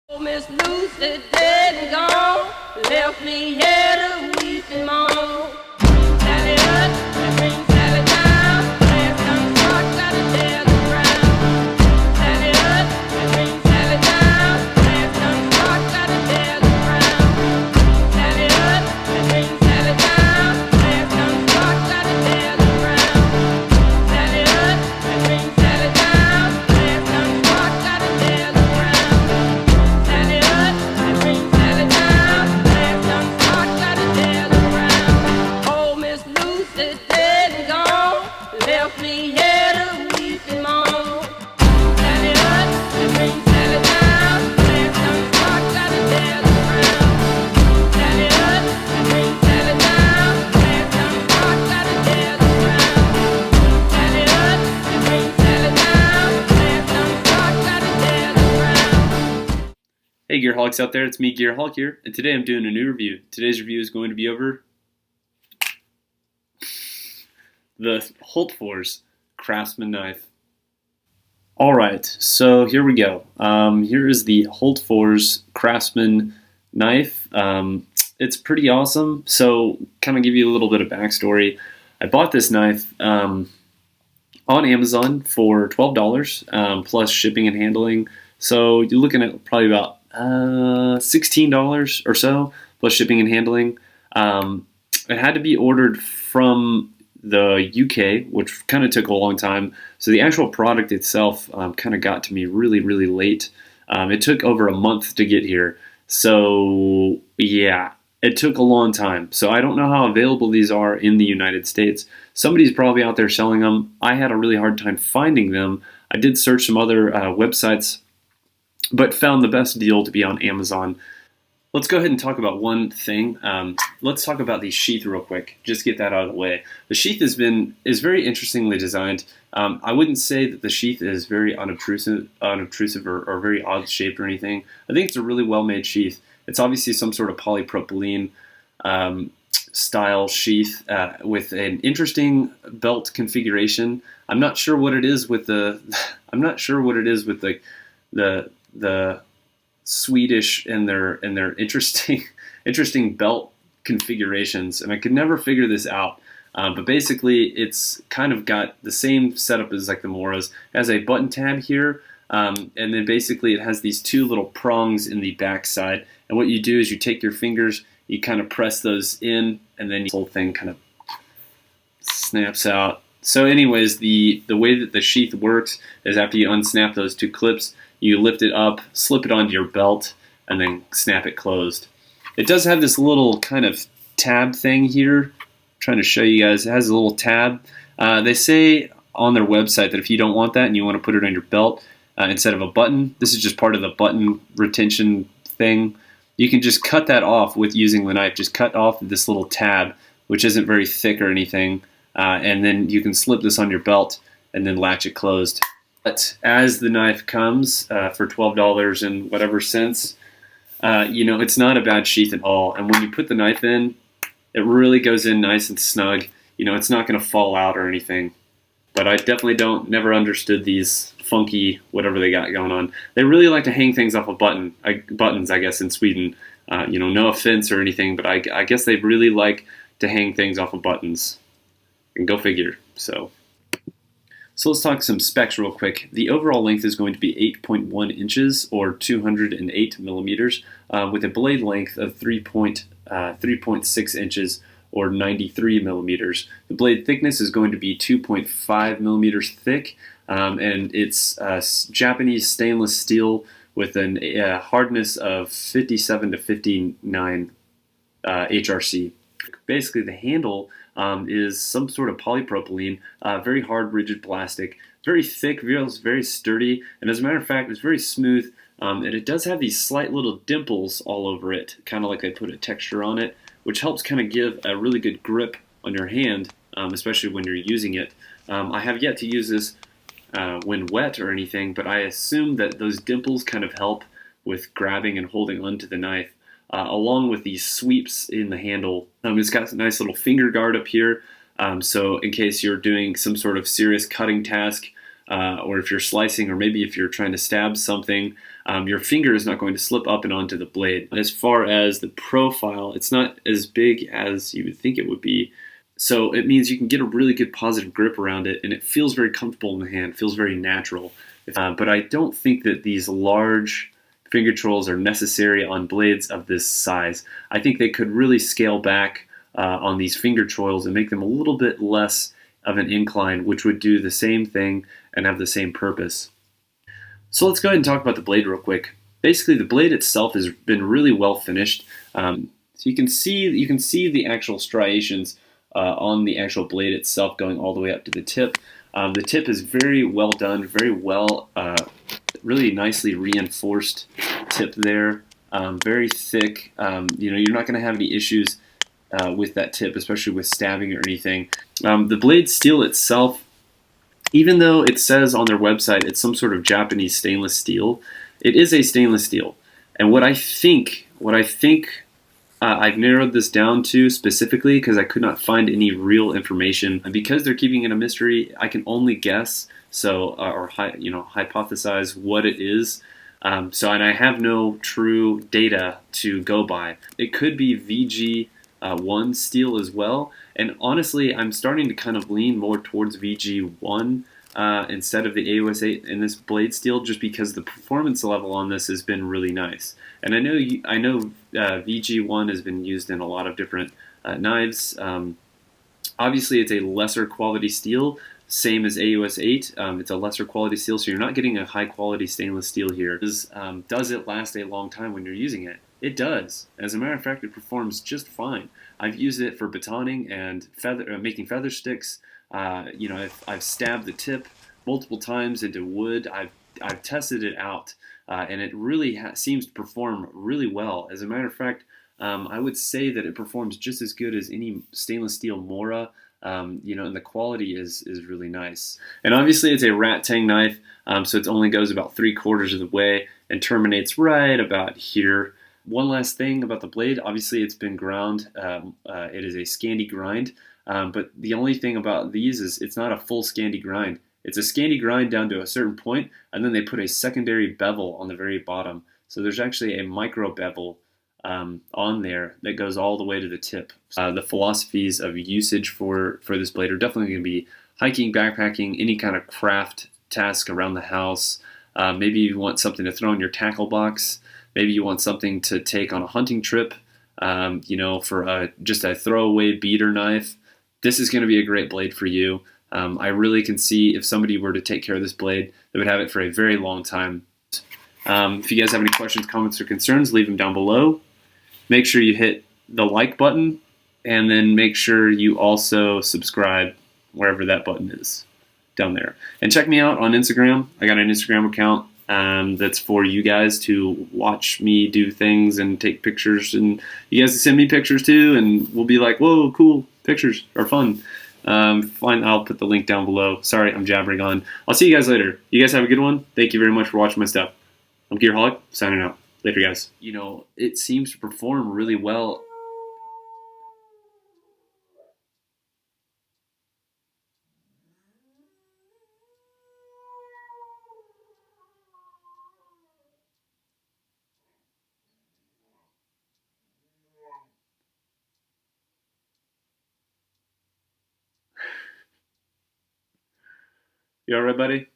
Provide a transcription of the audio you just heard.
Oh, Miss Lucy dead and gone, left me here to weep and moan. Sally up, and bring Sally down, last time struck got a dead ground. Sally up, and bring Sally down, last time struck got a dead ground. Sally up, and bring Sally down, last time struck got a dead ground. Sally up, and bring Sally down, last time struck got a dead ground. Hey Gearaholics out there, it's me Gearaholic here, and today I'm doing a new review. Today's review is going to be over the Hultafors Craftsman knife. Alright, so here we go. Here is the Hultafors Craftsman knife. It's pretty awesome, so kind of give you a little bit of backstory. I bought this knife on Amazon for $12 plus shipping and handling. So you're looking at probably about $16 or so plus shipping and handling. It had to be ordered from the UK, which kind of took a long time. So the actual product itself kind of got to me really, really late. It took over a month to get here. So yeah, it took a long time. So I don't know how available these are in the United States. Somebody's probably out there selling them. I had a really hard time finding them. I did search some other websites, but found the best deal to be on Amazon. Let's go ahead and talk about one thing. Let's talk about the sheath real quick. Just get that out of the way. The sheath is very interestingly designed. I wouldn't say that the sheath is very unobtrusive or very odd shaped or anything. I think it's a really well made sheath. It's obviously some sort of polypropylene style sheath with an interesting belt configuration. I'm not sure what it is with the the Swedish and their interesting belt configurations, and I could never figure this out. But basically, it's kind of got the same setup as like the Moras. It has a button tab here, and then basically it has these two little prongs in the back side. And what you do is you take your fingers, you kind of press those in, and then the whole thing kind of snaps out. So anyways, the way that the sheath works is after you unsnap those two clips, you lift it up, slip it onto your belt, and then snap it closed. It does have this little kind of tab thing here. I'm trying to show you guys. It has a little tab. They say on their website that if you don't want that and you want to put it on your belt instead of a button, this is just part of the button retention thing. You can just cut that off with using the knife. Just cut off this little tab, which isn't very thick or anything, and then you can slip this on your belt and then latch it closed. But as the knife comes for $12 and whatever cents, it's not a bad sheath at all. And when you put the knife in, it really goes in nice and snug. It's not going to fall out or anything. But I definitely never understood these funky whatever they got going on. They really like to hang things off of buttons, I guess, in Sweden. No offense or anything, but I guess they really like to hang things off of buttons. And go figure. So let's talk some specs real quick. The overall length is going to be 8.1 inches or 208 millimeters with a blade length of 3.6 inches or 93 millimeters. The blade thickness is going to be 2.5 millimeters thick, and it's Japanese stainless steel with a hardness of 57 to 59 HRC. Basically, the handle is some sort of polypropylene, very hard, rigid plastic, very thick, very sturdy, and as a matter of fact, it's very smooth, and it does have these slight little dimples all over it, kind of like they put a texture on it, which helps kind of give a really good grip on your hand, especially when you're using it. I have yet to use this when wet or anything, but I assume that those dimples kind of help with grabbing and holding onto the knife. Along with these sweeps in the handle. It's got a nice little finger guard up here, so in case you're doing some sort of serious cutting task, or if you're slicing, or maybe if you're trying to stab something, your finger is not going to slip up and onto the blade. As far as the profile, it's not as big as you would think it would be. So it means you can get a really good positive grip around it, and it feels very comfortable in the hand, feels very natural. But I don't think that these large finger trolls are necessary on blades of this size. I think they could really scale back on these finger trolls and make them a little bit less of an incline, which would do the same thing and have the same purpose. So let's go ahead and talk about the blade real quick. Basically, the blade itself has been really well finished. So you can see the actual striations on the actual blade itself going all the way up to the tip. The tip is very well done, very well, really nicely reinforced tip there. Very thick. You're not going to have any issues with that tip, especially with stabbing or anything. The blade steel itself, even though it says on their website it's some sort of Japanese stainless steel, it is a stainless steel. And what I think I've narrowed this down to specifically because I could not find any real information. And because they're keeping it a mystery, I can only guess, or hypothesize what it is. And I have no true data to go by. It could be VG1 steel as well. And honestly, I'm starting to kind of lean more towards VG1 instead of the AUS8 in this blade steel, just because the performance level on this has been really nice. And I know VG1 has been used in a lot of different knives. Obviously, it's a lesser quality steel, same as AUS8. It's a lesser quality steel, so you're not getting a high quality stainless steel here. Does it last a long time when you're using it? It does. As a matter of fact, it performs just fine. I've used it for batoning and making feather sticks. I've stabbed the tip multiple times into wood. I've tested it out, and it really seems to perform really well. As a matter of fact, I would say that it performs just as good as any stainless steel Mora. And the quality is really nice. And obviously, it's a rat tang knife, so it only goes about 3/4 of the way and terminates right about here. One last thing about the blade, obviously it's been ground. It is a Scandi grind, but the only thing about these is it's not a full Scandi grind. It's a Scandi grind down to a certain point, and then they put a secondary bevel on the very bottom. So there's actually a micro bevel on there that goes all the way to the tip. The philosophies of usage for this blade are definitely going to be hiking, backpacking, any kind of craft task around the house. Maybe you want something to throw in your tackle box. Maybe you want something to take on a hunting trip, for just a throwaway beater knife. This is going to be a great blade for you. I really can see if somebody were to take care of this blade, they would have it for a very long time. If you guys have any questions, comments, or concerns, leave them down below. Make sure you hit the like button, and then make sure you also subscribe wherever that button is down there. And check me out on Instagram. I got an Instagram account that's for you guys to watch me do things and take pictures, and you guys can send me pictures too, and we'll be like, whoa, cool, pictures are fun. Fine, I'll put the link down below. Sorry, I'm jabbering on. I'll see you guys later. You guys have a good one. Thank you very much for watching my stuff. I'm Gearaholic, signing out. Later, guys. It seems to perform really well. You all right, buddy?